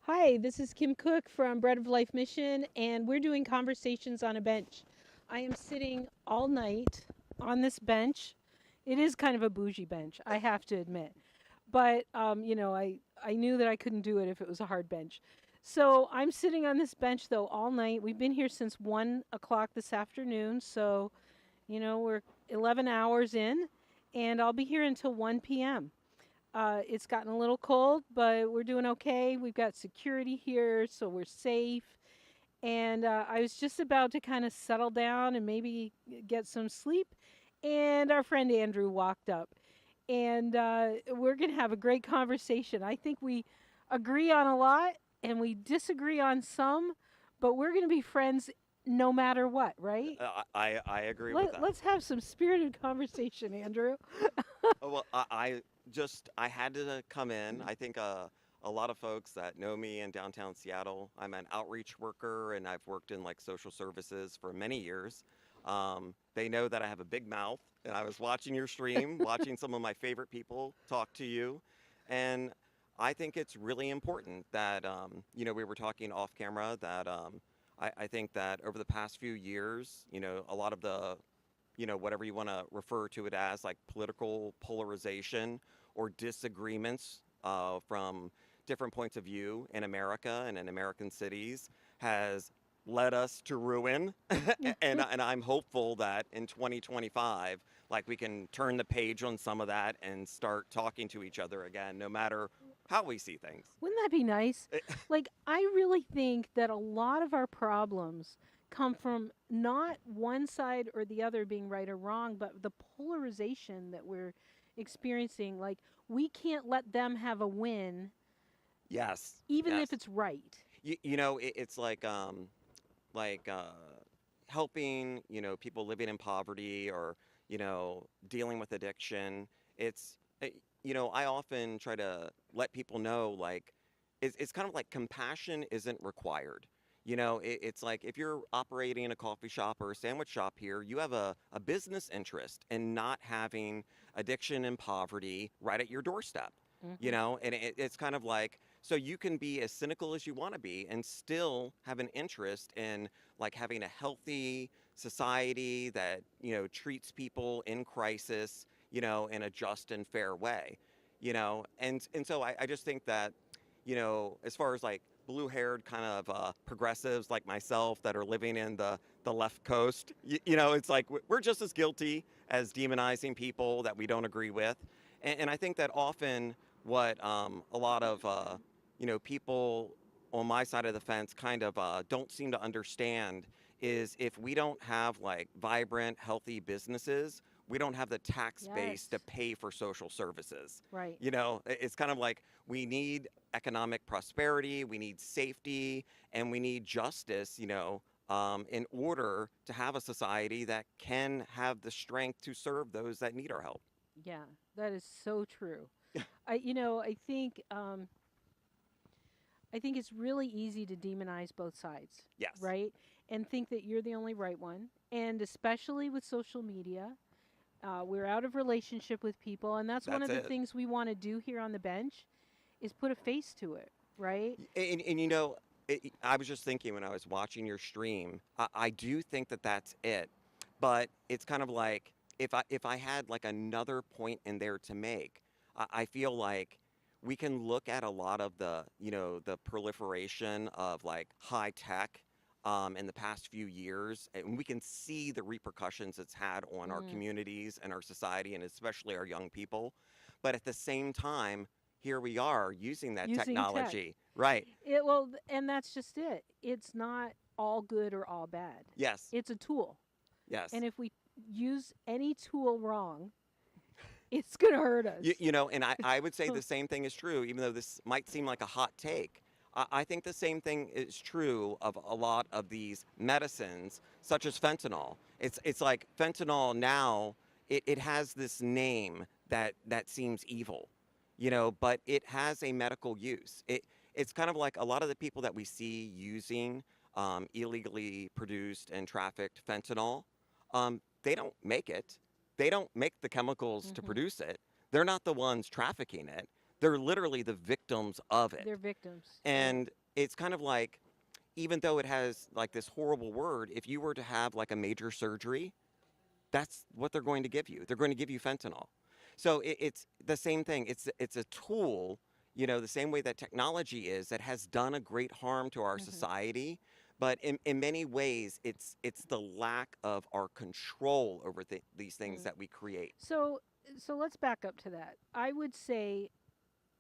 Hi, this is Kim Cook from Bread of Life Mission, and we're doing conversations on a bench. I am sitting all night on this bench. It is kind of a bougie bench, I have to admit. But I knew that I couldn't do it if it was a hard bench. So I'm sitting on this bench though all night. We've been here since 1 o'clock this afternoon, so we're 11 hours in, and I'll be here until 1 p.m. It's gotten a little cold, but we're doing okay. We've got security here, so we're safe. And I was just about to kind of settle down and maybe get some sleep. And our friend Andrew walked up. And we're going to have a great conversation. I think we agree on a lot and we disagree on some, but we're going to be friends no matter what, right? I agree with that. Let's have some spirited conversation, Andrew. Well, I had to come in. I think a lot of folks that know me in downtown Seattle, I'm an outreach worker and I've worked in like social services for many years. They know that I have a big mouth, and I was watching your stream, watching some of my favorite people talk to you, and I think it's really important that we were talking off camera that I think that over the past few years, a lot of the whatever you want to refer to it as, like political polarization or disagreements from different points of view in America and in American cities has led us to ruin. And I'm hopeful that in 2025, like we can turn the page on some of that and start talking to each other again, no matter how we see things. Wouldn't that be nice? Like, I really think that a lot of our problems come from not one side or the other being right or wrong, but the polarization that we're experiencing. Like, we can't let them have a win, Yes, even if yes. it's right. It's like helping people living in poverty or dealing with addiction. It's I often try to let people know, like, it's kind of like compassion isn't required. It's like if you're operating a coffee shop or a sandwich shop here, you have a business interest in not having addiction and poverty right at your doorstep. Hmm. And it's kind of like, so you can be as cynical as you want to be and still have an interest in like having a healthy society that treats people in crisis in a just and fair way. And so I just think that as far as like blue-haired kind of progressives like myself that are living in the left coast, it's like we're just as guilty as demonizing people that we don't agree with. And I think that often what a lot of people on my side of the fence kind of don't seem to understand is if we don't have like vibrant, healthy businesses, we don't have the tax base to Yes, pay for social services. right. It's kind of like we need economic prosperity, we need safety, and we need justice, in order to have a society that can have the strength to serve those that need our help. Yeah, that is so true. I think it's really easy to demonize both sides, Yes, right? And think that you're the only right one. And especially with social media, we're out of relationship with people, and that's one that's of the it. things we want to do here on the bench is put a face to it, right? And I was just thinking when I was watching your stream, I do think that that's it. But it's kind of like if I had like another point in there to make, I feel like we can look at a lot of the proliferation of like high tech in the past few years, and we can see the repercussions it's had on our Mm, communities and our society, and especially our young people. But at the same time, here we are using that using tech. technology. Right. And that's just it. It's not all good or all bad. Yes. It's a tool. Yes. And if we use any tool wrong, it's going to hurt us. And I would say the same thing is true, even though this might seem like a hot take. I think the same thing is true of a lot of these medicines, such as fentanyl. It's like fentanyl now, it has this name that seems evil, but it has a medical use. It's kind of like a lot of the people that we see using illegally produced and trafficked fentanyl, they don't make it. They don't make the chemicals to Hmm. produce it. They're not the ones trafficking it. They're literally the victims of it. They're victims. Yeah. And it's kind of like, even though it has like this horrible word, if you were to have like a major surgery, that's what they're going to give you. They're going to give you fentanyl. So it's the same thing. It's a tool, the same way that technology is, that has done a great harm to our Hmm. society. But in many ways, it's the lack of our control over these things Mm. that we create. So so let's back up to that. I would say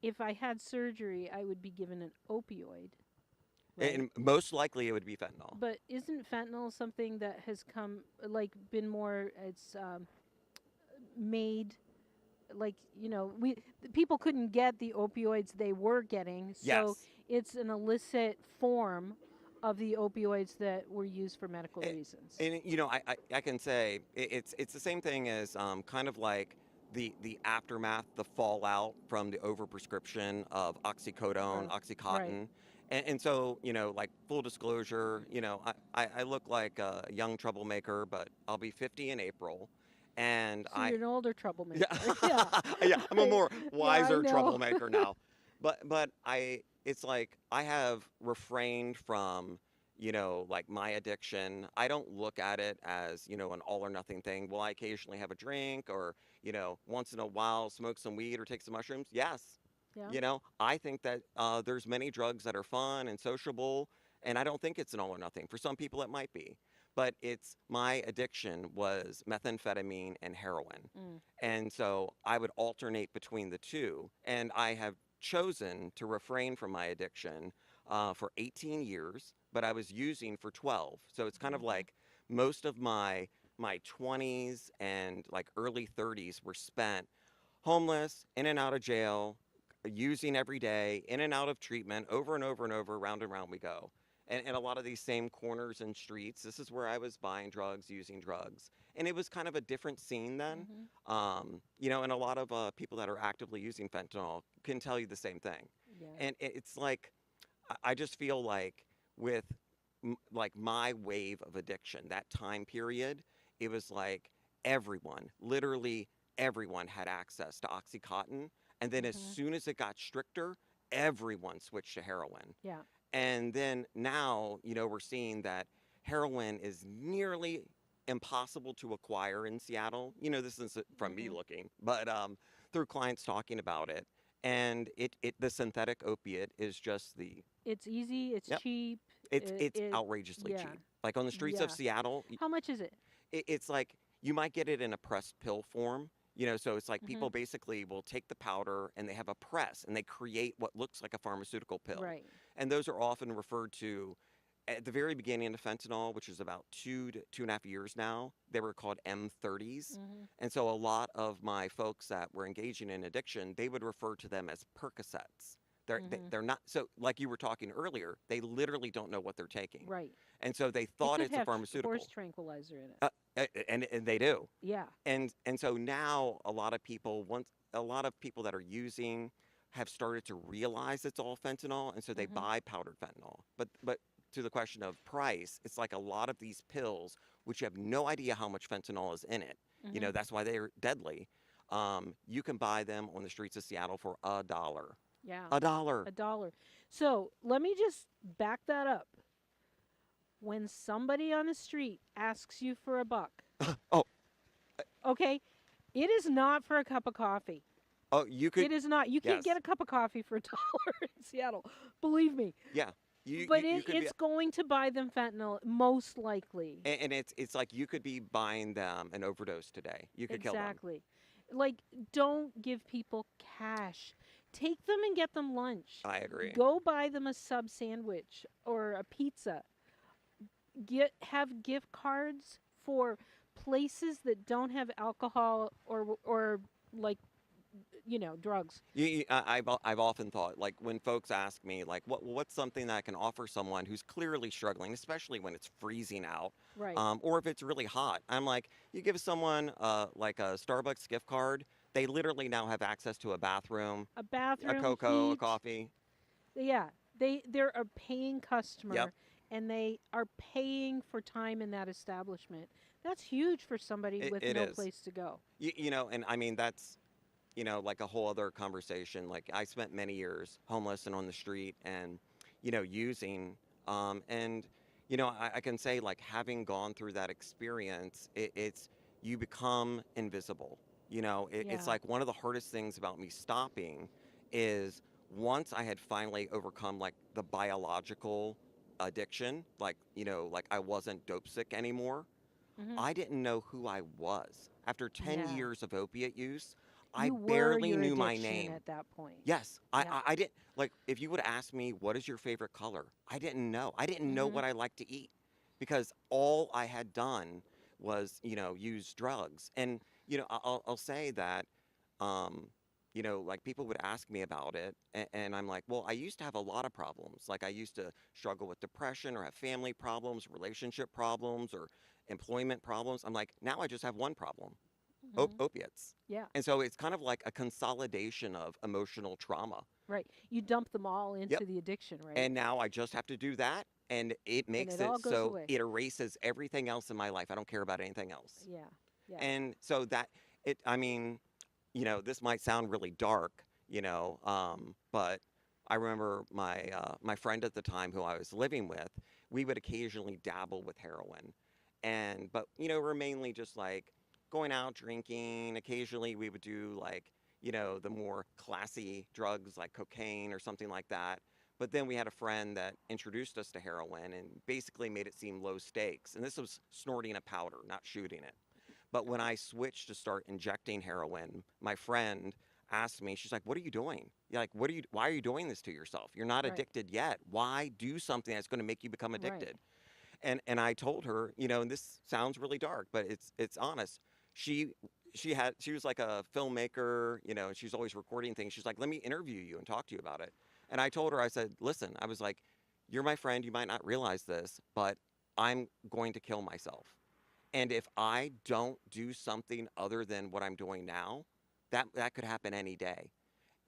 if I had surgery, I would be given an opioid, right? And most likely, it would be fentanyl. But isn't fentanyl something that has come, like, been more, it's made, like, people couldn't get the opioids they were getting, so Yes. it's an illicit form of the opioids that were used for medical A- reasons. And I can say it's the same thing as kind of like the aftermath, the fallout from the overprescription of oxycodone, Right. oxycontin. And so, like full disclosure, I look like a young troublemaker, but I'll be 50 in April. And So you're an older troublemaker. yeah, Yeah. yeah, I'm a I, more yeah, I wiser know. troublemaker now. But it's like I have refrained from, like my addiction. I don't look at it as, an all or nothing thing. Will I occasionally have a drink or, once in a while smoke some weed or take some mushrooms? Yes. Yeah. I think that there's many drugs that are fun and sociable, and I don't think it's an all or nothing. For some people, it might be, but it's my addiction was methamphetamine and heroin, Mm. and so I would alternate between the two, and I have chosen to refrain from my addiction for 18 years, but I was using for 12. So it's kind of Hmm. like most of my 20s and like early 30s were spent homeless, in and out of jail, using every day, in and out of treatment, over and over and over, round and round we go. And a lot of these same corners and streets, this is where I was buying drugs, using drugs. And it was kind of a different scene then. Hmm. And a lot of people that are actively using fentanyl can tell you the same thing. Yeah. And it's like, I just feel like with like my wave of addiction, that time period, it was like everyone, literally everyone had access to Oxycontin. And then as Hmm. soon as it got stricter, everyone switched to heroin. Yeah. And then now, we're seeing that heroin is nearly impossible to acquire in Seattle. This isn't from me Hmm. looking, but through clients talking about it. And the synthetic opiate is just the It's easy. It's yep. cheap. It's It. outrageously Yeah. cheap. Like on the streets of Yeah. Seattle, How much is it? it's like you might get it in a pressed pill form. So it's like Hmm. people basically will take the powder and they have a press and they create what looks like a pharmaceutical pill. Right. And those are often referred to at the very beginning of fentanyl, which is about 2 to 2.5 years now. They were called M30s. Hmm. And so a lot of my folks that were engaging in addiction, they would refer to them as Percocets. Hmm. They're not, so like you were talking earlier, they literally don't know what they're taking. Right. And so they It thought could it's a have horse pharmaceutical. tranquilizer in it. And they do. Yeah. And so now a lot of people that are using have started to realize it's all fentanyl, and so they Hmm. buy powdered fentanyl. But to the question of price, it's like a lot of these pills, which you have no idea how much fentanyl is in it. Hmm. That's why they're deadly. You can buy them on the streets of Seattle for $1. Yeah. $1. $1. So let me just back that up. When somebody on the street asks you for a buck, Oh, okay, it is not for a cup of coffee. oh, you could, It is not. You can't yes, get a cup of coffee for $1 in Seattle. Believe me. yeah. But You could be it's going to buy them fentanyl, most likely. and it's like you could be buying them an overdose today. You could kill them. Exactly. Like, don't give people cash. Take them and get them lunch. I agree. Go buy them a sub sandwich or a pizza. Have gift cards for places that don't have alcohol or like drugs. I've often thought, like, when folks ask me, like, what's something that I can offer someone who's clearly struggling, especially when it's freezing out, Right. or if it's really hot. I'm like, you give someone like a Starbucks gift card, they literally now have access to a bathroom, A a bathroom, cocoa, a heat. coffee. Yeah. They're a paying Yep, customer and they are paying for time in that establishment. That's huge for somebody with it no is. place to go. And I mean, like a whole other conversation. Like I spent many years homeless and on the street and, using, and, I can say like having gone through that experience, it's, you become invisible. It's Yeah. like one of the hardest things about me stopping is once I had finally overcome like the biological addiction, like I wasn't dope sick anymore. Hmm. I didn't know who I was. After 10 Yeah. years of opiate use, I You were barely your knew my addiction name. at that point. Yes, Yeah. I didn't, like, if you would ask me, what is your favorite color? I didn't know. I didn't know Hmm. what I liked to eat because all I had done was, use drugs. And, I'll say that, um, like people would ask me about it, and I'm like, well, I used to have a lot of problems. Like I used to struggle with depression or have family problems, relationship problems, or employment problems. I'm like, now I just have one problem, Hmm. opiates. Yeah. And so it's kind of like a consolidation of emotional trauma. Right. You dump them all Yep. into the addiction, right? And now I just have to do that. And it And makes it it all goes so away. it erases everything else in my life. I don't care about anything else. Yeah. Yeah. And so I mean, this might sound really dark, but I remember my friend at the time who I was living with, we would occasionally dabble with heroin. But we're mainly just like going out drinking. Occasionally we would do like, the more classy drugs like cocaine or something like that. But then we had a friend that introduced us to heroin and basically made it seem low stakes. And this was snorting a powder, not shooting it. But when I switched to start injecting heroin, my friend asked me, she's like, "What are you doing? You're like, why are you doing this to yourself? You're not Right. addicted yet. Why do something that's going to make you become Right. addicted?" And I told her, and this sounds really dark, but it's honest. She she was like a filmmaker, and she's always recording things. She's like, "Let me interview you and talk to you about it." And I told her, I said, "Listen," I was like, "You're my friend. You might not realize this, but I'm going to kill myself. And if I don't do something other than what I'm doing now, that could happen any day."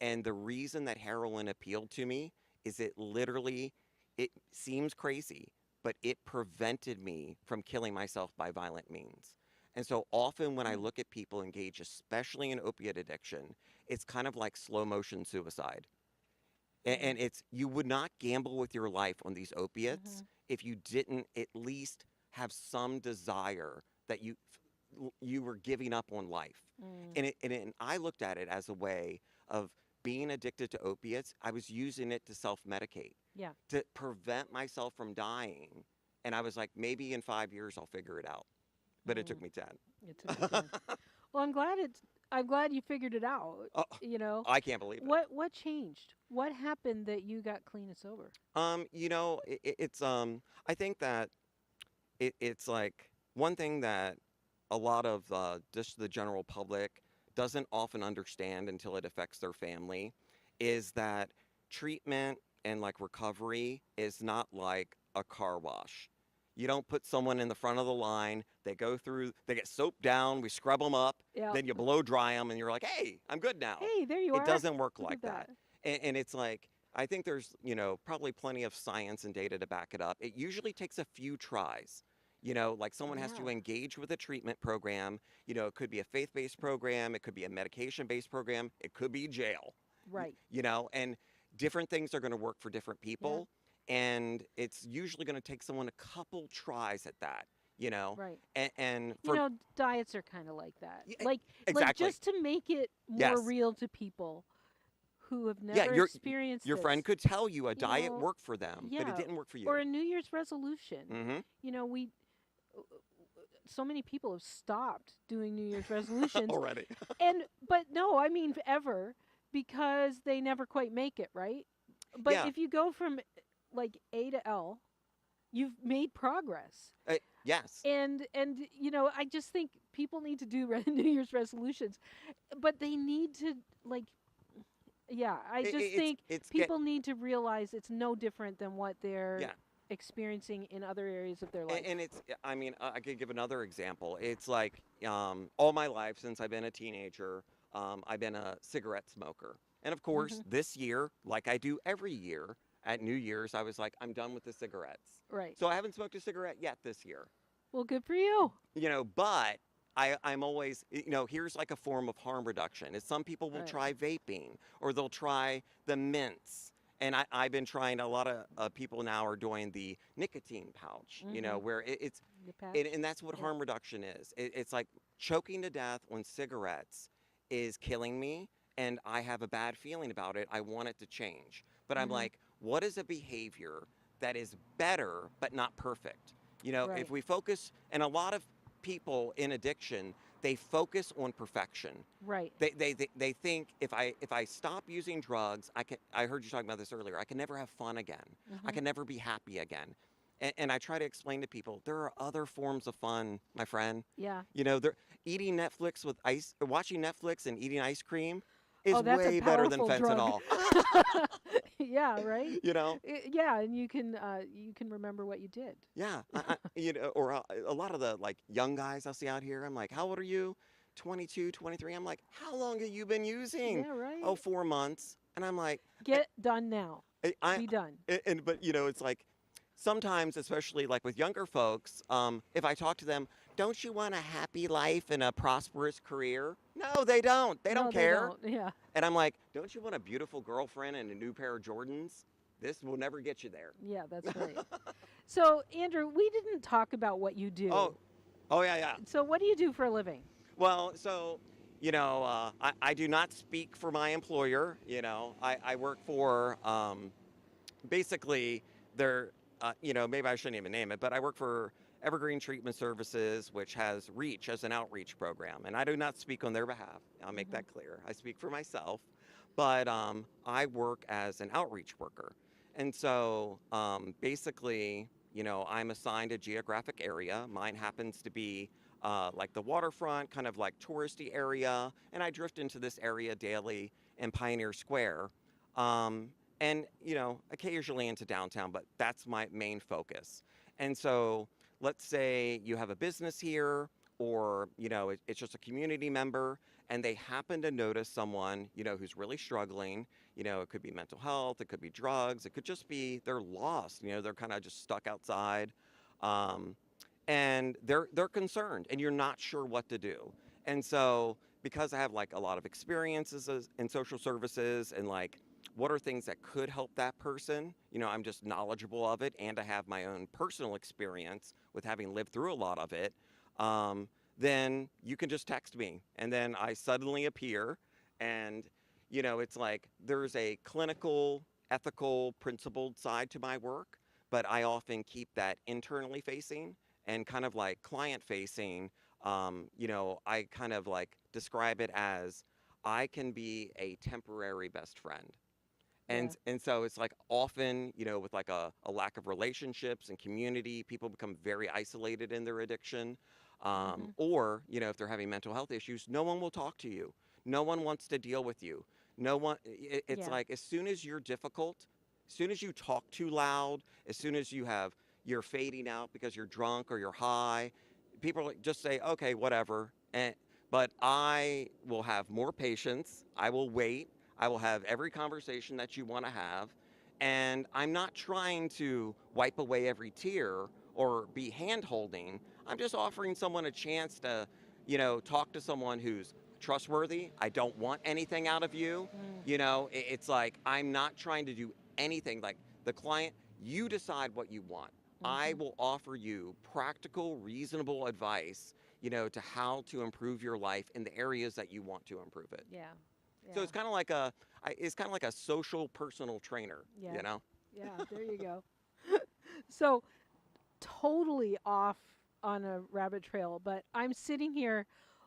And the reason that heroin appealed to me is it seems crazy, but it prevented me from killing myself by violent means. And so often when I Hmm. look at people engaged, especially in opiate addiction, it's kind of like slow motion suicide. Yeah. And it's, you would not gamble with your life on these Hmm. opiates if you didn't at least have some desire that you were giving up on life. Mm. And I looked at it as a way of being addicted to opiates. I was using it to self-medicate, Yeah. to prevent myself from dying. And I was like, maybe in 5 years I'll figure it out. But it took Mm. me 10. It took you 10. Well, I'm glad you figured it out, Oh, you know. I can't believe it. What changed? What happened that you got clean and sober? It's I think that it's like one thing that a lot of just the general public doesn't often understand until it affects their family is that treatment and like recovery is not like a car wash. You don't put someone in the front of the line, they go through, they get soaped down, we scrub them up, Yeah. then you blow dry them, and you're like, hey, I'm good now. Hey, there you It are. doesn't work Look like at that. that. And it's like, I think there's, probably plenty of science and data to back it up. It usually takes a few tries. Like someone has to Yeah. engage with a treatment program. It could be a faith based program, it could be a medication based program, it could be jail, Right. and different things are going to work for different Yeah. people. And it's usually going to take someone a couple tries at that, Right. and You for know, diets are kind of like that. yeah, Like exactly. just to make it more Yes. real to people who have Yeah, never experienced your friend this. could tell you a You diet know, worked for them, but it yeah, didn't work for or you. a New Year's resolution. Mhm. You know, we so many people have stopped doing New Year's resolutions, Already. and but no, I mean ever, because they never quite make it, right? But Yeah. if you go from like A to L, you've made progress. Yes. And you know, I just think people need to do New Year's resolutions, but they need to like, yeah, I It, just it- it's think it's get people need to realize it's no different than what they're yeah. experiencing in other areas of their life. And it's, I mean, I could give another example. It's like, all my life since I've been a teenager, I've been a cigarette smoker. And of course, Hmm. this year, like I do every year at New Year's, I was like, I'm done with the cigarettes. Right. So I haven't smoked a cigarette yet this year. Well, good for you. But I'm always, here's like a form of harm reduction. Is some people will Right. try vaping or they'll try the mints. And I've been trying, a lot of people now are doing the nicotine pouch, Mm-hmm. where The patch. and that's what Yeah. harm reduction is. It's like choking to death on cigarettes is killing me, and I have a bad feeling about it. I want it to change. But I'm Mm-hmm. like, what is a behavior that is better but not perfect? If Right. we focus, and a lot of people in addiction, they focus on perfection. Right. They think if I stop using drugs, I heard you talking about this earlier. I can never have fun again. I Mm-hmm. can never be happy again. And I try to explain to people there are other forms of fun, my friend. Yeah. There eating Netflix with ice, watching Netflix and eating ice cream is Oh, that's a way better than powerful drug. fentanyl. Yeah, right? you know, Yeah, and you can remember what you did. yeah, or a lot of the like young guys I see out here. I'm like, how old are you? 22, 23. I'm like, how long have you been using? Yeah, Oh, right. 4 months. And I'm like, Get done now. I, Be done. and but it's like sometimes, especially like with younger folks, if I talk to them, don't you want a happy life and a prosperous career? No, they don't. They don't No, they care. don't. Yeah. And I'm like, don't you want a beautiful girlfriend and a new pair of Jordans? This will never get you there. Yeah, that's right. So, Andrew, we didn't talk about what you do. Oh, oh yeah, yeah. So, what do you do for a living? Well, so, I do not speak for my employer. I work for, basically, they're, maybe I shouldn't even name it, but I work for Evergreen Treatment Services, which has REACH as an outreach program. And I do not speak on their behalf. I'll make Hmm. that clear. I speak for myself. But I work as an outreach worker. And so basically, I'm assigned a geographic area. Mine happens to be like the waterfront, kind of like touristy area, and I drift into this area daily in Pioneer Square, um, and occasionally into downtown, but that's my main focus. And so, let's say you have a business here, or it's just a community member, and they happen to notice someone who's really struggling. It could be mental health, it could be drugs, it could just be they're lost. They're kind of just stuck outside. Um, and they're concerned and you're not sure what to do. And so because I have like a lot of experiences in social services and like what are things that could help that person, I'm just knowledgeable of it, and I have my own personal experience with having lived through a lot of it. um, then you can just text me and then I suddenly appear. And it's like there's a clinical, ethical, principled side to my work, but I often keep that internally facing and kind of like client facing. I kind of like describe it as I can be a temporary best friend. Yeah. And so it's like often, with like a lack of relationships and community, people become very isolated in their addiction. Hmm. Or, if they're having mental health issues, no one will talk to you. No one wants to deal with you. No one, it's Yeah. like as soon as you're difficult, as soon as you talk too loud, as soon as you're fading out because you're drunk or you're high, people just say, okay, whatever. But I will have more patience. I will wait. I will have every conversation that you want to have. And I'm not trying to wipe away every tear or be hand holding. I'm just offering someone a chance to, talk to someone who's trustworthy. I don't want anything out of you. Mm. It's like I'm not trying to do anything. Like the client, you decide what you want. I Hmm. will offer you practical, reasonable advice, to how to improve your life in the areas that you want to improve it. Yeah. So Yeah. it's kind of like it's kind of like a social personal trainer, Yeah. you know? Yeah. There you go. So, totally off on a rabbit trail, but I'm sitting here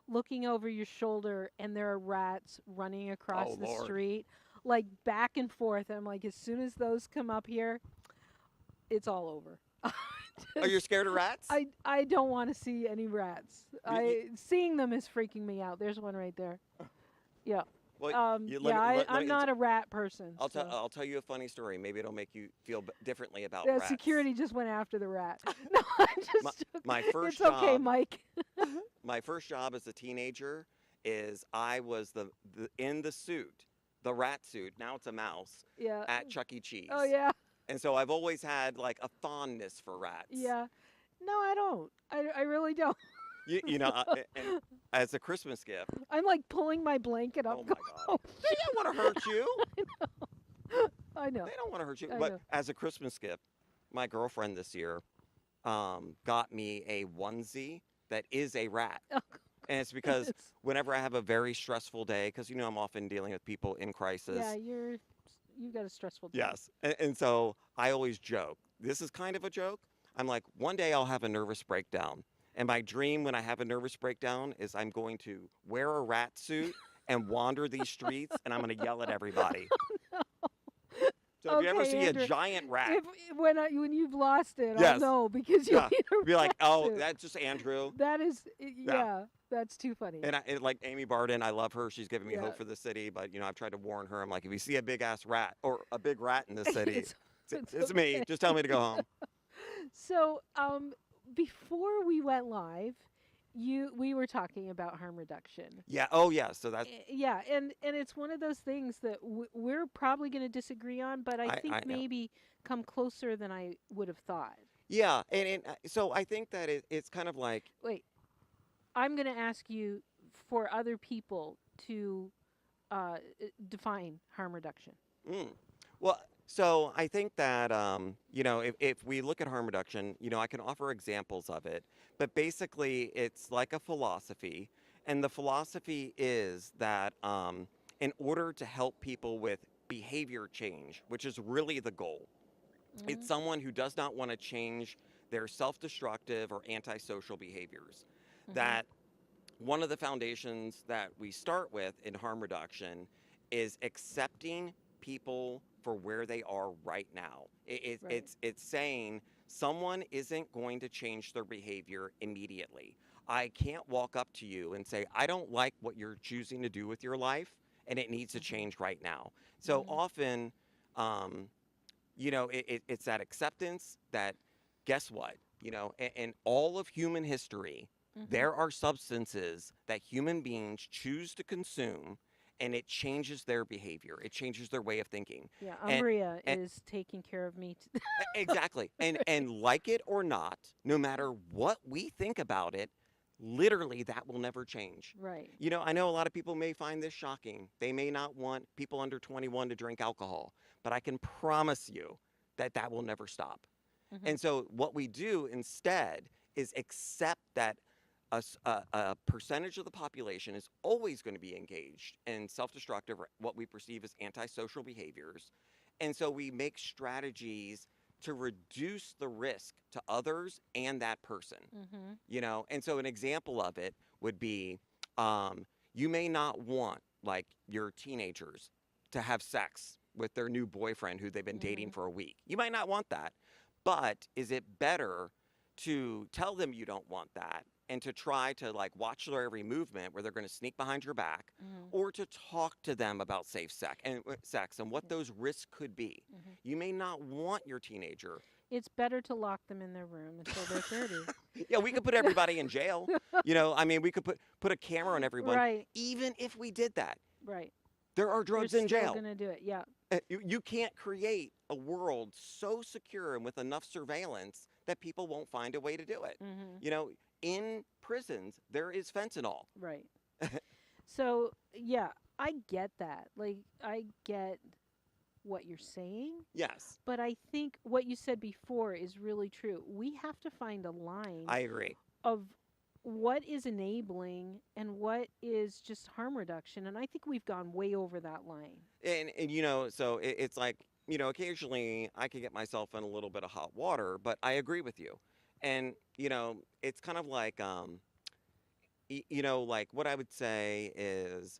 looking over your shoulder and there are rats running across Oh the Lord. street, like back and forth. I'm like, as soon as those come up here, it's all over. Are you Just, scared of rats? I don't want to see any rats. You, you, I seeing them is freaking me out. There's one right there. Yeah. well, Yeah, I'm it's, not a rat person. So I'll tell you a funny story. Maybe it'll make you feel differently about the rats. security just went after the rat. No, I My, just my it's first okay, job, Mike. my first job as a teenager is I was the in the suit, the rat suit. Now it's a mouse Yeah. at Chuck E. Oh Cheese. yeah. And so I've always had like a fondness for rats. Yeah. No, I don't. I really don't. you know, and as a Christmas gift, I'm like pulling my blanket up. oh Going, my God, oh, they don't want to hurt you. I know. They don't want to hurt you. I But know. as a Christmas gift, my girlfriend this year got me a onesie that is a rat. Oh, And it's because goodness. whenever I have a very stressful day, because I'm often dealing with people in Yeah, crisis. you got a stressful day. Yes. And so I always joke. This is kind of a joke. I'm like, one day I'll have a nervous breakdown. And my dream when I have a nervous breakdown is I'm going to wear a rat suit and wander these streets and I'm going to yell at everybody. So if you ever Okay, see a Andrew. giant rat, If when you've lost it, I'll yes, know because you'll yeah, need a be like, rat oh, suit. that's just Andrew. That is, Yeah. yeah, that's too funny. Like Amy Barden, I love her. She's given me Yeah, hope for the city. But I've tried to warn her. I'm like, if you see a big ass rat or a big rat in the city, it's it's, it's it's me. okay. Just tell me to go home. So, before we went live, we were talking about harm reduction. Yeah. Oh, yeah. So that's Yeah, and it's one of those things that we're probably going to disagree on, but I think I know. maybe come closer than I would have thought. Yeah, and so I think that it's kind of like, Wait, I'm going to ask you for other people to define harm reduction. mm. Well, so I think that if we look at harm reduction, I can offer examples of it, but basically it's like a philosophy, and the philosophy is that in order to help people with behavior change, which is really the goal, Hmm. it's someone who does not want to change their self-destructive or antisocial behaviors. Hmm. That one of the foundations that we start with in harm reduction is accepting people for where they are right now. Right. It's saying someone isn't going to change their behavior immediately. I can't walk up to you and say, I don't like what you're choosing to do with your life, and it needs to Hmm. change right now. So Hmm. often, um, it's that acceptance that, guess what? In all of human history, Hmm. there are substances that human beings choose to consume, and it changes their behavior. It changes their way of thinking. Yeah, And, Umbria and is taking care of me. exactly. And like it or not, no matter what we think about it, literally that will never change. Right. I know a lot of people may find this shocking. They may not want people under 21 to drink alcohol, but I can promise you that that will never stop. Hmm. And so what we do instead is accept that a percentage of the population is always going to be engaged in self-destructive or what we perceive as antisocial behaviors. And so we make strategies to reduce the risk to others and that person. Hmm. And so an example of it would be um, you may not want like your teenagers to have sex with their new boyfriend who they've been dating Hmm. for a week. You might not want that. But is it better to tell them you don't want that and to try to like watch their every movement where they're going to sneak behind your back, Hmm. or to talk to them about safe sex and what those risks could be? Hmm. You may not want your teenager. It's better to lock them in their room until they're 30. Yeah, we could put everybody in jail. I mean, we could put a camera on everyone. Right, Even if we did that, right. there are They're drugs in still jail. going to do it. Yeah. You can't create a world so secure and with enough surveillance that people won't find a way to do it. Hmm. You know, in prisons, there is fentanyl. Right. So, yeah, I get that. Like, I get what you're saying, Yes, but I think what you said before is really true. We have to find a line I agree. of what is enabling and what is just harm reduction. And I think we've gone way over that line. And so it's like, occasionally I can get myself in a little bit of hot water, but I agree with you. And, it's kind of like, like what I would say is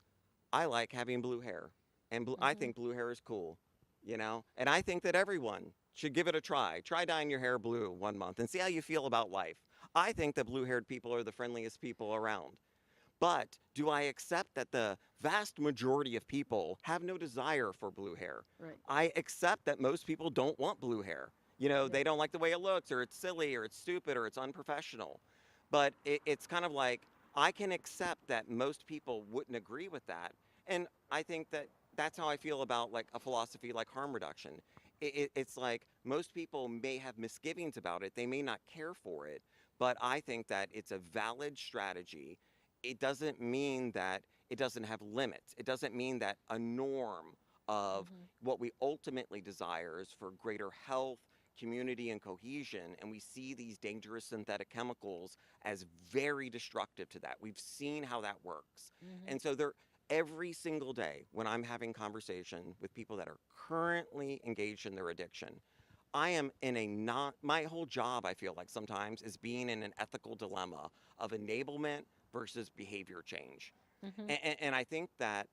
I like having blue hair, and I Hmm. think blue hair is cool. And I think that everyone should give it a try. Try dyeing your hair blue 1 month and see how you feel about life. I think that blue-haired people are the friendliest people around. But do I accept that the vast majority of people have no desire for blue hair? Right. I accept that most people don't want blue hair. Yep. They don't like the way it looks, or it's silly, or it's stupid, or it's unprofessional. But it's kind of like I can accept that most people wouldn't agree with that. And I think that that's how I feel about like a philosophy like harm reduction. It's like most people may have misgivings about it, they may not care for it, but I think that it's a valid strategy. It doesn't mean that it doesn't have limits. It doesn't mean that a norm of Mhm. what we ultimately desire is for greater health, community, and cohesion. And we see these dangerous synthetic chemicals as very destructive to that. We've seen how that works. Mhm. And so every single day when I'm having conversation with people that are currently engaged in their addiction, I am in a not, my whole job, I feel like sometimes, is being in an ethical dilemma of enablement versus behavior change. Mhm. And I think that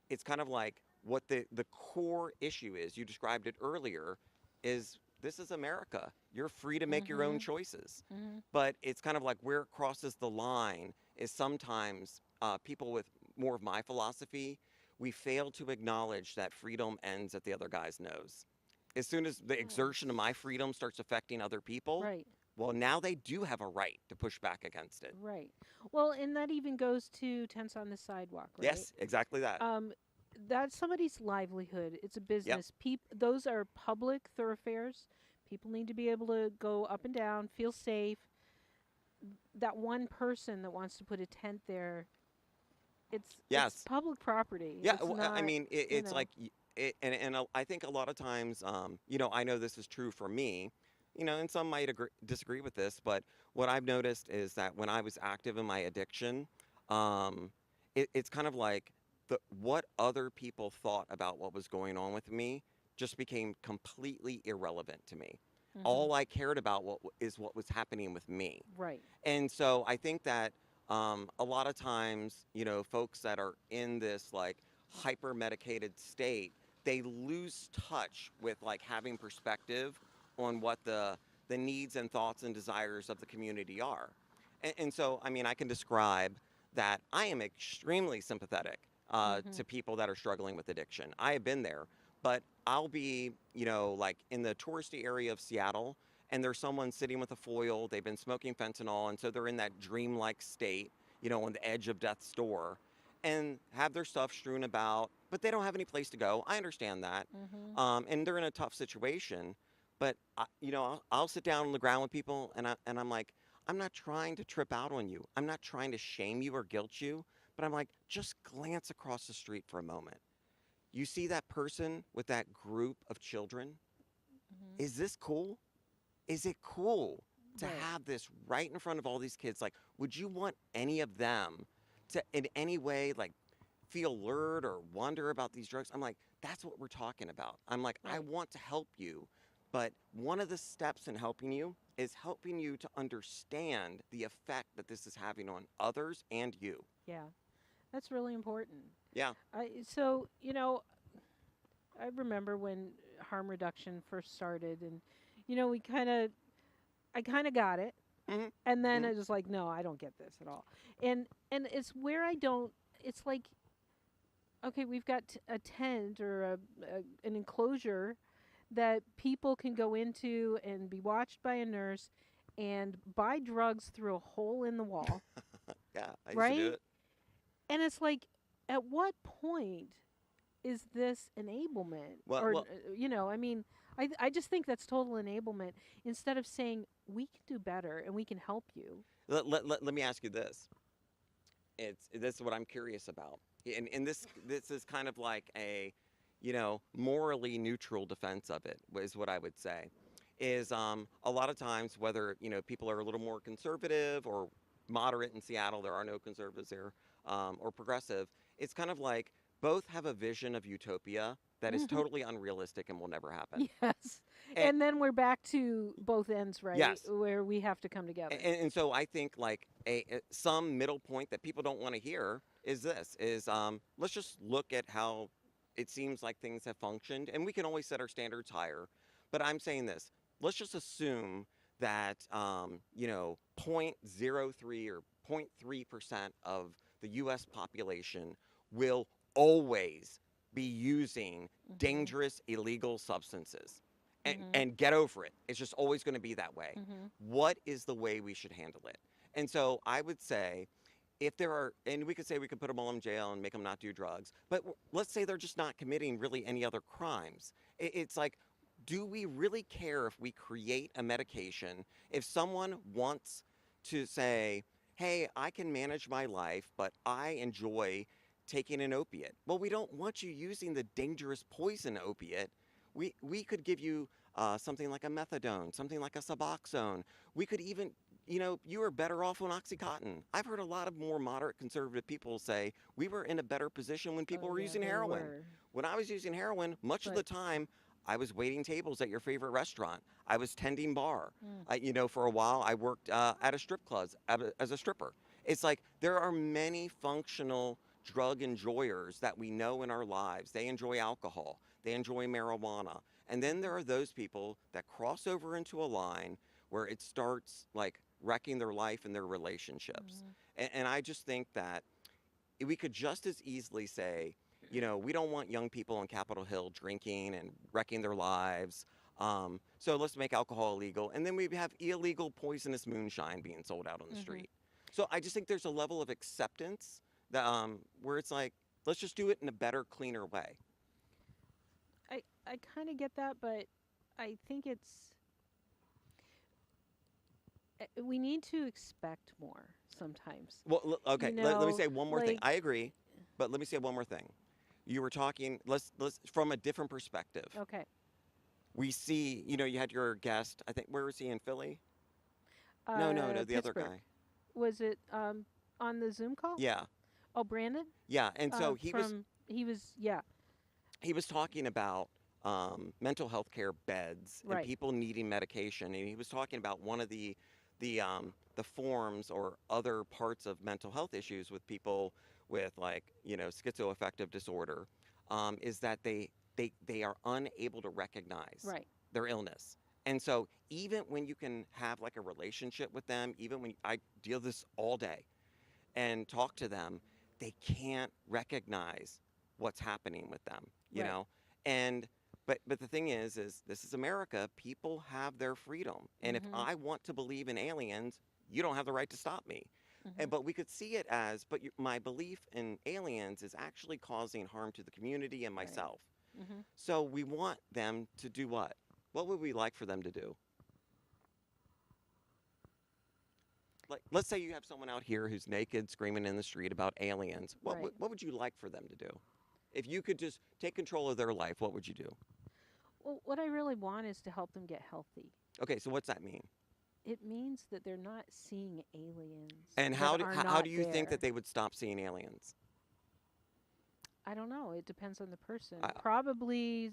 it's kind of like what the core issue is. You described it earlier, is this is America. You're free to make your own Mhm. choices. Mhm. But it's kind of like where it crosses the line is sometimes people with more of my philosophy, we fail to acknowledge that freedom ends at the other guy's nose. As soon as the exertion of Yes. my freedom starts affecting other people, Right. well, now they do have a right to push back against it. Right. Well, and that even goes to tents on the sidewalk, right? Yes, exactly that. Um, that's somebody's livelihood. It's a Yep. business. Those are public thoroughfares. People need to be able to go up and down, feel safe. That one person that wants to put a tent there, it's Yes. public property. Yeah, It's I not, mean, you it's know. like, I think a lot of times, I know this is true for me, and some might disagree with this, but what I've noticed is that when I was active in my addiction, um, it's kind of like what other people thought about what was going on with me just became completely irrelevant to me. Mhm. All I cared about is what was happening with me. Right. And so I think that a lot of times, folks that are in this like hyper medicated state, they lose touch with like having perspective on what the needs and thoughts and desires of the community are. And so, I mean, I can describe that I am extremely sympathetic Mhm. to people that are struggling with addiction. I have been there, but I'll be, like in the touristy area of Seattle, and there's someone sitting with a foil. They've been smoking fentanyl, and so they're in that dreamlike state, on the edge of death's door, and have their stuff strewn about, but they don't have any place to go. I understand that, Mhm. and they're in a tough situation. But I'll sit down on the ground with people, and I'm like, I'm not trying to trip out on you. I'm not trying to shame you or guilt you, but I'm like, just glance across the street for a moment. You see that person with that group of children? Mhm. Is this cool? Is it cool to Right. have this right in front of all these kids? Like, would you want any of them to in any way like feel lured or wonder about these drugs? I'm like, that's what we're talking about. I'm like, I Right. want to help you, but one of the steps in helping you is helping you to understand the effect that this is having on others and you. Yeah. That's really important. Yeah. I remember when harm reduction first started, and we I kind of got it, Hmm. and then Hmm. it was like, no, I don't get this at all. And it's where I don't. It's like, okay, we've got a tent or an enclosure that people can go into and be watched by a nurse and buy drugs through a hole in the wall, Yeah, I used to do right? it. And it's like, at what point is this enablement? Well, Or, well, I mean, I just think that's total enablement instead of saying, we can do better and we can help you. let me ask you this. This is what I'm curious about, and this is kind of like a, morally neutral defense of it is what I would say, is a lot of times whether people are a little more conservative or moderate in Seattle, there are no conservatives here, or progressive. It's kind of like both have a vision of utopia that is Hmm. totally unrealistic and will never happen. Yes. And And then we're back to both ends, right? yes, Where we have to come together. and so I think like some middle point that people don't want to hear is this is let's just look at how it seems like things have functioned, and we can always set our standards higher. But I'm saying this: let's just assume that 0.03 or 0.3% of the U.S. population will always be using Mhm. dangerous illegal substances Mhm. and get over it. It's just always going to be that way. Mhm. What is the way we should handle it? And so I would say if there are, and we could say we could put them all in jail and make them not do drugs, but let's say they're just not committing really any other crimes. It's like, do we really care if we create a medication if someone wants to say, hey, I can manage my life, but I enjoy taking an opiate. Well, we don't want you using the dangerous poison opiate. We could give you something like a methadone, something like a Suboxone. We could even, you are better off on Oxycontin. I've heard a lot of more moderate conservative people say we were in a better position when people Oh were yeah, using they heroin. were. When I was using heroin, much of the But time, I was waiting tables at your favorite restaurant. I was tending bar. mm, For a while, I worked at a strip club as a stripper. It's like there are many functional drug enjoyers that we know in our lives. They enjoy alcohol, they enjoy marijuana. And then mhm, there are those people that cross over into a line where it starts like wrecking their life and their relationships. mhm, And I just think that we could just as easily say, we don't want young people on Capitol Hill drinking and wrecking their lives. So let's make alcohol illegal. And then we have illegal poisonous moonshine being sold out on the mhm. street. So I just think there's a level of acceptance that where it's like, let's just do it in a better, cleaner way. I kind of get that, but I think we need to expect more sometimes. Well, You okay, let me know, say one more thing. like I agree, but let me say one more thing. You were talking, let's from a different perspective. okay, We see, you had your guest, I think, where was he in Philly? No, no, no, the other Pittsburgh. guy. Was it on the Zoom call? Yeah, Oh, Brandon. yeah. And so From he was yeah, he was talking about mental health care beds and right, people needing medication, and he was talking about one of the forms or other parts of mental health issues with people with like schizoaffective disorder, is that they are unable to recognize right. their illness. And so even when you can have like a relationship with them, even when I deal this all day and talk to them, they can't recognize what's happening with them, you Right. know? And but the thing is this is America. People have their freedom. And if Mhm. I want to believe in aliens, you don't have the right to stop me. And Mhm. but we could see it as, my belief in aliens is actually causing harm to the community and Right. myself. Mhm. So we want them to do what? What would we like for them to do? Like, let's say you have someone out here who's naked, screaming in the street about aliens. Right. What would you like for them to do? If you could just take control of their life, what would you do? Well, what I really want is to help them get healthy. Okay, so what's that mean? It means that they're not seeing aliens And that are how not do you think that there. they would stop seeing aliens? I don't know. It depends on the person. I, Probably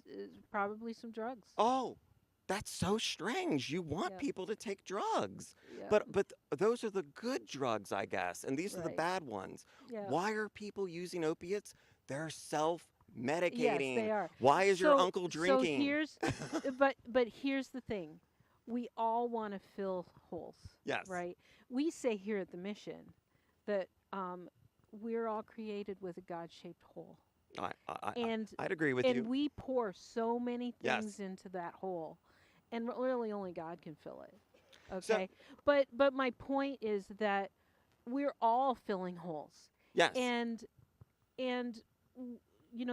some drugs. oh, that's so strange. You want Yep. people to take drugs, Yep. but those are the good drugs, I guess, and these are the Right. bad ones. Yep. Why are people using opiates? They're Yes, self-medicating. they are. Why is your So uncle so drinking? here's but here's the thing. We all want to fill holes, Yes, right? We say here at the mission that we're all created with a God-shaped hole. I, I, I, And I'd agree with and you. we pour so many things Yes. into that hole, and really only God can fill it. So, Okay? But my point is that we're all filling holes. yes. And and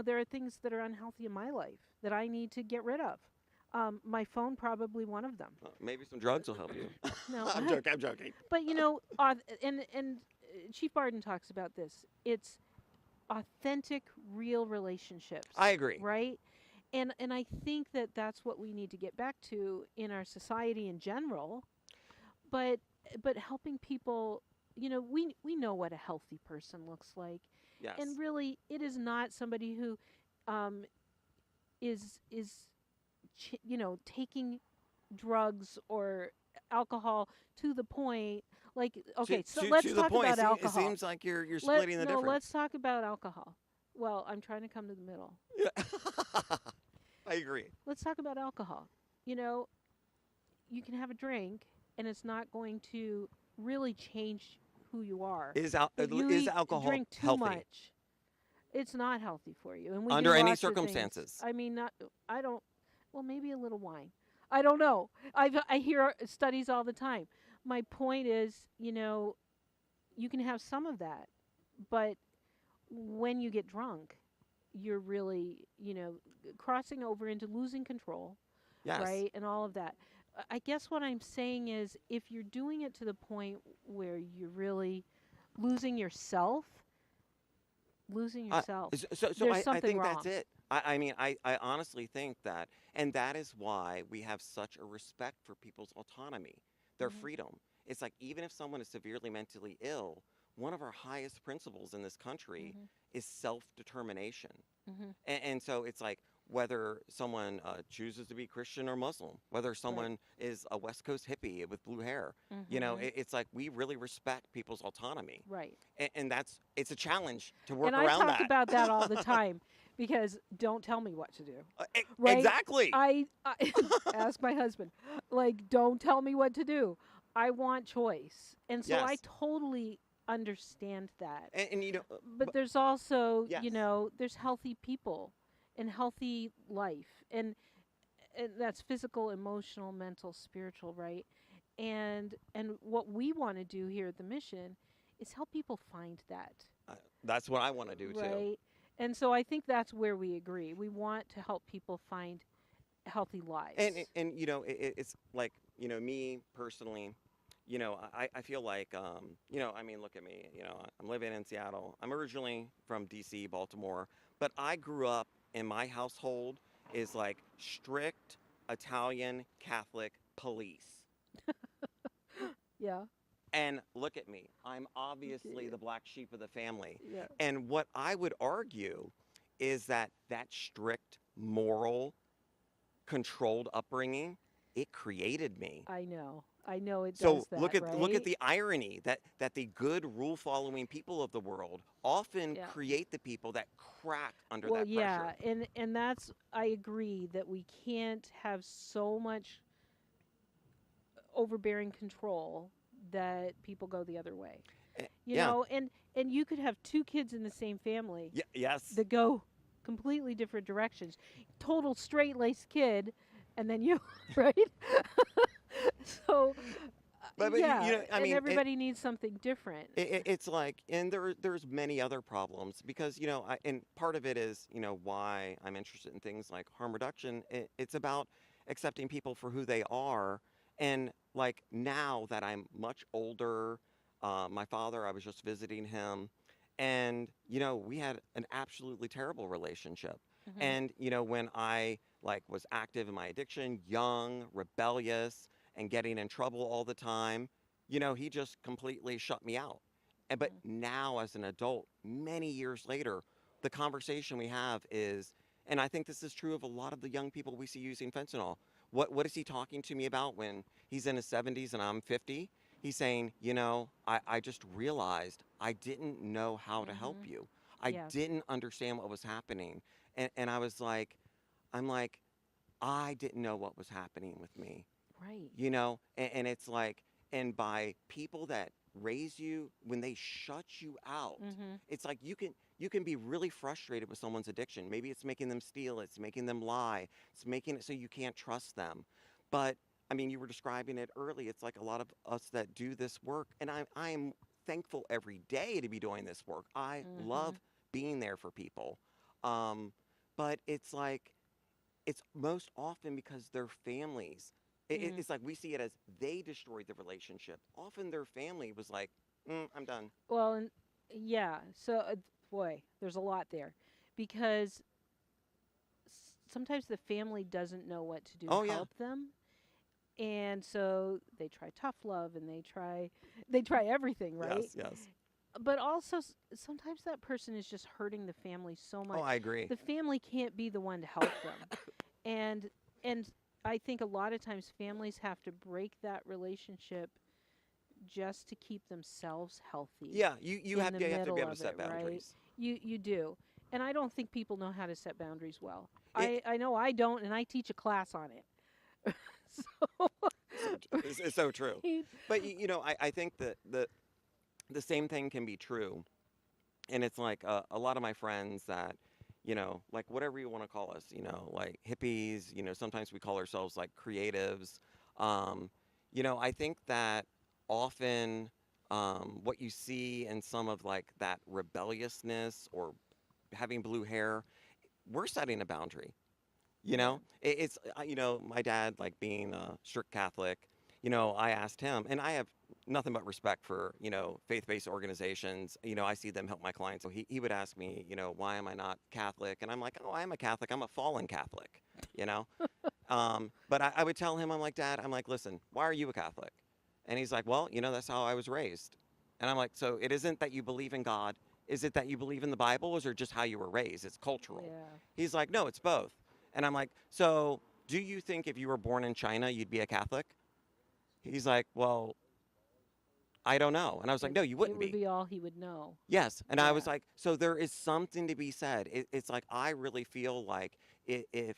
there are things that are unhealthy in my life that I need to get rid of. My phone probably one of them. Maybe some drugs will help you. No, I'm joking. I'm joking. but Chief Barden talks about this. It's authentic, real relationships, I agree. right? And I think that that's what we need to get back to in our society in general. But but helping people, we know what a healthy person looks like, and Yes. really, it is not somebody who um, is taking drugs or alcohol to the point. Like, okay, so let's To the talk point. about It alcohol. seems like you're splitting the No, let's difference. talk about alcohol. Well, I'm trying to come to the middle. Yeah. I agree. Let's talk about alcohol. You know, you can have a drink and it's not going to really change who you are. If Is alcohol drink too healthy much, it's not healthy for you. And we do under any lots of things. circumstances? I mean, not I don't. Well, maybe a little wine. I don't know. I hear studies all the time. My point is, you can have some of that, but when you get drunk, you're really, crossing over into losing control, Yes. right? And all of that. I guess what I'm saying is if you're doing it to the point where you're really losing yourself, losing Uh, yourself, so there's I something think that's wrong. it. I mean, I honestly think that, and that is why we have such a respect for people's autonomy, their Mhm. freedom. It's like even if someone is severely mentally ill, one of our highest principles in this country Mhm. is self-determination. Mhm. And so it's like whether someone chooses to be Christian or Muslim, whether Right. someone is a West Coast hippie with blue hair, Mhm. it's like we really respect people's autonomy. Right. And it's a challenge to And work I around talk that. about that all the time because don't tell me what to do. Right? Exactly. I ask my husband, like, don't tell me what to do. I want choice. And so I Yes. totally understand that. And But there's also, yes. there's healthy people and healthy life. And that's physical, emotional, mental, spiritual, right? And what we want to do here at the mission is help people find that, Uh, that's what I want to do too. right? And so I think that's where we agree. We want to help people find healthy lives. And it's like me personally. I feel like I mean, look at me. I'm living in Seattle. I'm originally from D.C., Baltimore, but I grew up in my household is like strict Italian Catholic police. Yeah. And look at me. I'm obviously Okay. the black sheep of the family. Yeah. And what I would argue is that strict moral controlled upbringing, it created me. I know. I know it does So that, look at right? the irony that the good rule following people of the world often Yeah. create the people that crack under Well, that pressure. yeah, and that's I agree that we can't have so much overbearing control that people go the other way. Yeah. And you could have two kids in the same family Yes. that go completely different directions. Total straight-laced kid and then you right? So But yeah, I and mean everybody needs something different. it's like, and there's many other problems because and part of it is why I'm interested in things like harm reduction. It's about accepting people for who they are, and like now that I'm much older, my father, I was just visiting him, and we had an absolutely terrible relationship, Mhm. and when I like was active in my addiction, young, rebellious, and getting in trouble all the time, he just completely shut me out. But Mhm. now, as an adult, many years later, the conversation we have is, and I think this is true of a lot of the young people we see using fentanyl. What is he talking to me about when he's in his 70s and I'm 50? He's saying, I just realized I didn't know how to help Mhm. you. I Yes. didn't understand what was happening. And I was like, I'm like, I didn't know what was happening with me, Right. and it's like, and by people that raise you, when they shut you out, Mhm. it's like you can be really frustrated with someone's addiction. Maybe it's making them steal, it's making them lie, it's making it so you can't trust them. But I mean, you were describing it early. It's like a lot of us that do this work, and I'm thankful every day to be doing this work. I love Mhm. being there for people. um, but it's like it's most often because their families, Mm. it's like we see it as they destroyed the relationship. Often their family was like, I'm done. Well, and yeah, so boy, there's a lot there because sometimes the family doesn't know what to do to Oh, yeah. help them. And so they try tough love and they try everything, right? Yes, yes. But also sometimes that person is just hurting the family so Oh, much. I agree. The family can't be the one to help them. And and I think a lot of times families have to break that relationship just to keep themselves healthy Yeah, in the you have to be middle able to of it, set right? boundaries. You do. And I don't think people know how to set boundaries well. It I know I don't and I teach a class on it. So it's so true. right? But I think that the same thing can be true. And it's like a lot of my friends that like whatever you want to call us, like hippies, sometimes we call ourselves like creatives. um I think that often what you see in some of like that rebelliousness or having blue hair, we're setting a boundary. You Yeah. know, my dad, like being a strict Catholic, I asked him, and I have nothing but respect for, faith-based organizations. I see them help my clients. So he would ask me, why am I not Catholic? And I'm like, oh, I am a Catholic. I'm a fallen Catholic, you know? But I would tell him, I'm like, Dad, I'm like, listen, why are you a Catholic? And he's like, well, that's how I was raised. And I'm like, so it isn't that you believe in God. Is it that you believe in the Bible? Or is it just how you were raised? It's cultural. Yeah. He's like, no, it's both. And I'm like, so do you think if you were born in China, you'd be a Catholic? He's like, well, I don't know. And I was like, no, you It wouldn't would be. be all he would know. Yes. And I was Yeah. like, so there is something to be said. It's like, I really feel like if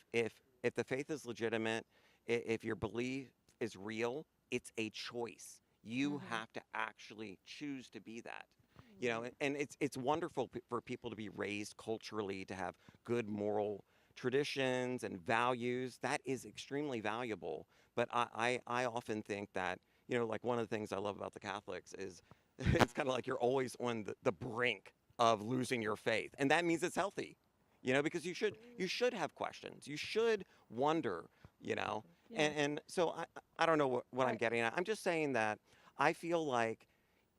the faith is legitimate, if your belief is real, it's a choice. You Mhm. have to actually choose to be that. Right. And it's wonderful for people to be raised culturally, to have good moral traditions and values. That is extremely valuable. But I often think that, like one of the things I love about the Catholics is it's kind of like you're always on the brink of losing your faith. And that means it's healthy, because you should have questions. You should wonder, you know. Yeah. And so I don't know what I'm I getting at. I'm just saying that I feel like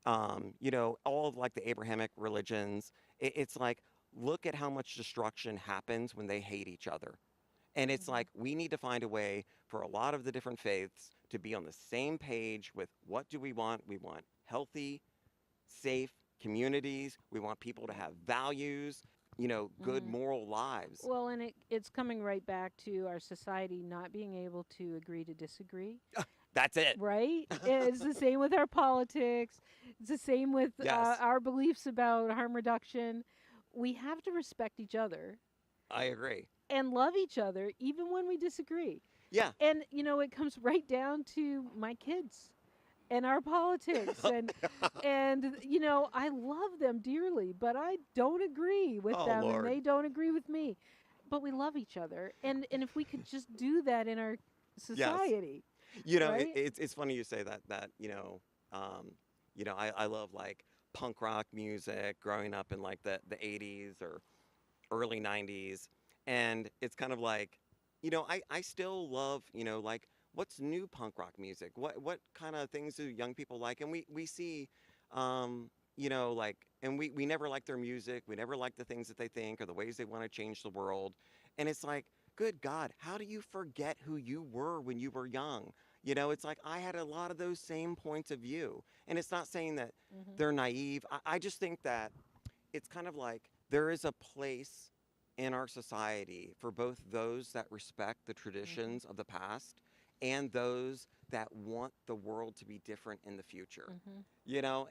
all of like the Abrahamic religions, it's like, look at how much destruction happens when they hate each other. And it's Mhm. like we need to find a way for a lot of the different faiths to be on the same page with what do we want? We want healthy, safe communities. We want people to Yeah. have values, good Mhm. moral lives. Well, and it's coming right back to our society not being able to agree to disagree, That's it. right? It's the same with our politics. It's the same with Yes, our beliefs about harm reduction. We have to respect each other I agree. and love each other even when we disagree. Yeah. And it comes right down to my kids and our politics, and I love them dearly, but I don't agree with Oh, them and Lord. they don't agree with me. But we love each other. And if we could just do that in our Yes. society, It, right? it's funny you say that, I love like punk rock music growing up in like the 80s or early 90s. And it's kind of like, I still love, like what's new punk rock music? What kind of things do young people like? And we see, like, and we never like their music. We never like the things that they think or the ways they want to change the world. And it's like, good God, how do you forget who you were when you were young? It's like I had a lot of those same points of view. And it's not saying that Hmm. they're naive. I just think that it's kind of like there is a place in our society for both those that respect the Hmm. traditions of the past and those that want the world to be different in the future. Hmm.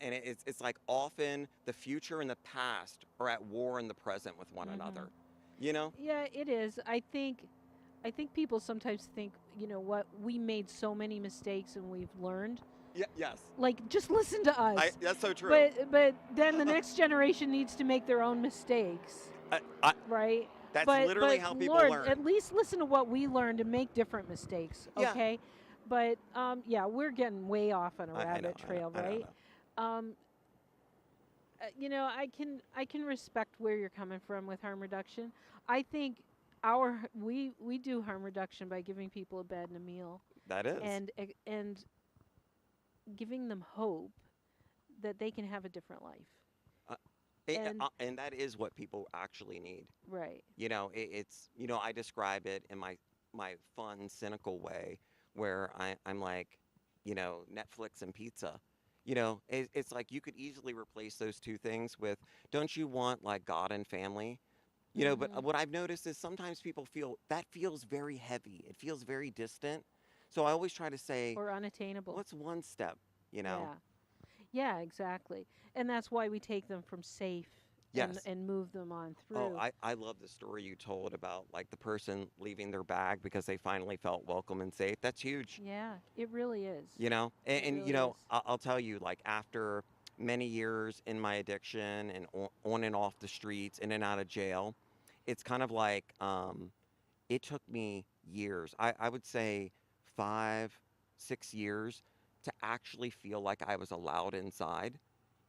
And it's like often the future and the past are at war in the present with one Hmm. another. You know? Yeah, it is. I think people sometimes think, what, we made so many mistakes and we've learned. Yeah, yes. Like, just listen to I us. that's so true. But then the next generation needs to make their own mistakes, I right? that's But literally how people Lord, learn. at least listen to what we learned and make different mistakes, Yeah. okay? But yeah, we're getting way off on a I know, rabbit I know, trail, I know, I right? know. Um, I can respect where you're coming from with harm reduction. I think we do harm reduction by giving people a bed and a meal, That is. and giving them hope that they can have a different life. Uh, And and that is what people actually need. right. It's I describe it in my fun cynical way where I'm like, Netflix and pizza. It's like you could easily replace those two things with, don't you want like God and family? But Mhm. what I've noticed is sometimes people feel that feels very heavy. It feels very distant. So I always try to say, Or unattainable. what's one step, you know? Yeah. Yeah, exactly. And that's why we take them from safe and Yes. and move them on Oh, through. I love the story you told about like the person leaving their bag because they finally felt welcome and safe. That's huge. Yeah, it really is. And, It really is. I'll tell you, like after many years in my addiction and on and off the streets, in and out of jail, it's kind of like it took me years. I would say 5, 6 years to actually feel like I was allowed inside.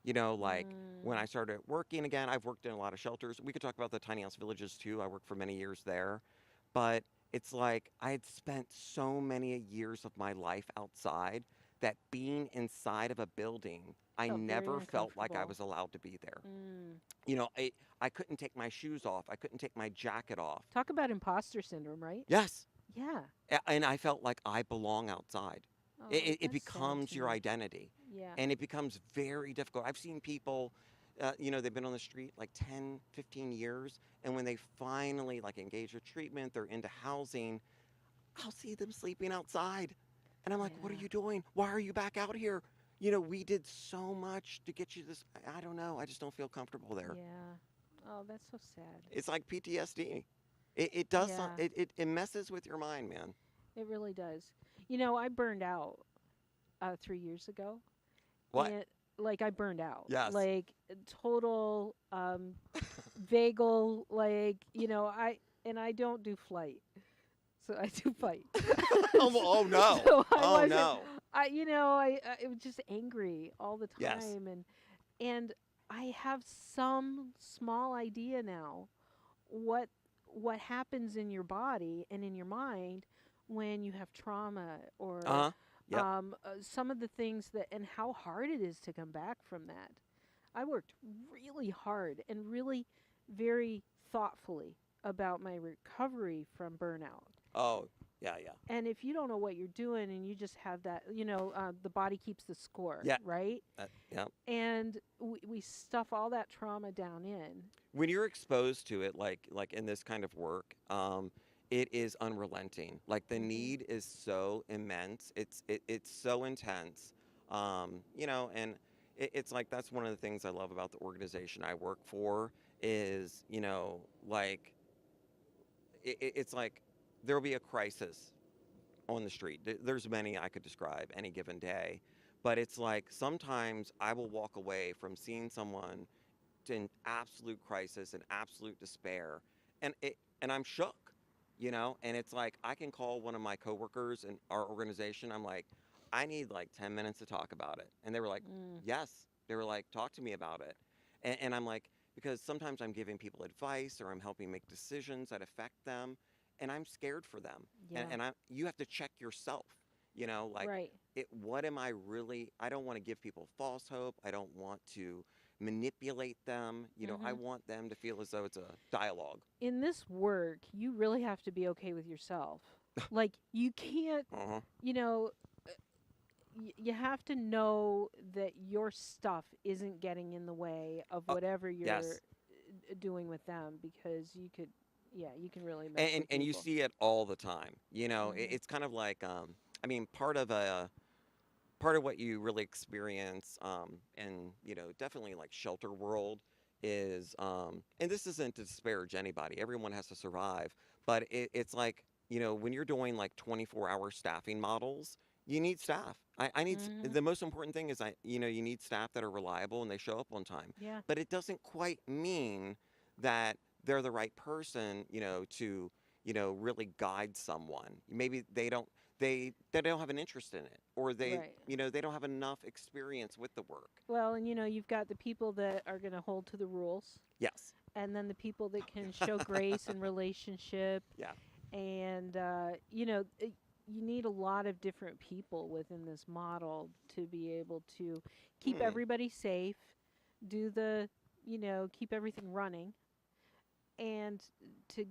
Like when Mm. I started working again, I've worked in a lot of shelters. We could talk about the tiny house villages too. I worked for many years there. But it's like I had spent so many years of my life outside that being inside of a building, I Felt very never felt like I uncomfortable. was allowed to be there. Mm. You know, I couldn't take my shoes off. I couldn't take my jacket off. Talk about imposter syndrome, right? Yes. Yeah. And I felt like I belong outside. Oh, It that's sad becomes to your me. identity, Yeah. and it becomes very difficult. I've seen people, you know, they've been on the street like 10, 15 years, and when they finally like engage with treatment, they're into housing, I'll see them sleeping outside. And I'm like, what are Yeah. you doing? Why are you back out here? You know, we did so much to get you this. I don't know. I just don't feel comfortable there. Yeah. Oh, that's so sad. It's like PTSD. It does Yeah, it messes with your mind, man. it really does. I burned out 3 years ago, What? and like I burned out, Yes. like total vagal, like I don't do flight, so I do fight. Oh, oh no. So I Oh wasn't, no. I was just angry all the Yes. time, and I have some small idea now what what happens in your body and in your mind when you have trauma or Uh-huh. Yep. some of the things that and how hard it is to come back from that. I worked really hard and really very thoughtfully about my recovery from burnout. Oh, yeah, yeah. And if you don't know what you're doing and you just have that, the body keeps the score, Yeah. right? Yeah. And we stuff all that trauma down in. When you're exposed to it like in this kind of work, it is unrelenting. Like the Hmm. need is so immense. It's so intense. You know, and it's like that's one of the things I love about the organization I work for is, you know, like it's like there'll be a crisis on the street. There's many I could describe any given day, but it's like sometimes I will walk away from seeing someone in absolute crisis and absolute despair, and I'm shook, you know. And it's like I can call one of my coworkers in our organization. I'm like, I need like 10 minutes to talk about it, and they were like, Mm, yes. They were like, talk to me about it, and I'm like, because sometimes I'm giving people advice or I'm helping make decisions that affect them, and I'm scared for them, yeah, and you have to check yourself, you know, like right. what am I really? I don't want to give people false hope. I don't want to manipulate them. You know, I Hmm. want them to feel as though it's a dialogue. In this work, you really have to be okay with yourself. Like you can't, Uh-huh. you know, you have to know that your stuff isn't getting in the way of Uh, whatever you're yes. doing with them because yeah, you can really mess with And you people. see it all the time. You know, Hmm. it's kind of like I mean, part of what you really experience in, you know, definitely like shelter world is and this isn't to disparage anybody. Everyone has to survive, but it's like, you know, when you're doing like 24-hour staffing models, you need staff. I need Hmm. the most important thing is you know, you need staff that are reliable and they show up on time. Yeah. But it doesn't quite mean that they're the right person, you know, to, you know, really guide someone. Maybe they don't have an interest in it, or they, Right. you know, they don't have enough experience with the work. Well, and you've got the people that are going to hold to the rules, Yes. and then the people that can show grace and relationship, Yeah. and you need a lot of different people within this model to be able to keep Hmm. everybody safe, do the keep everything running, and to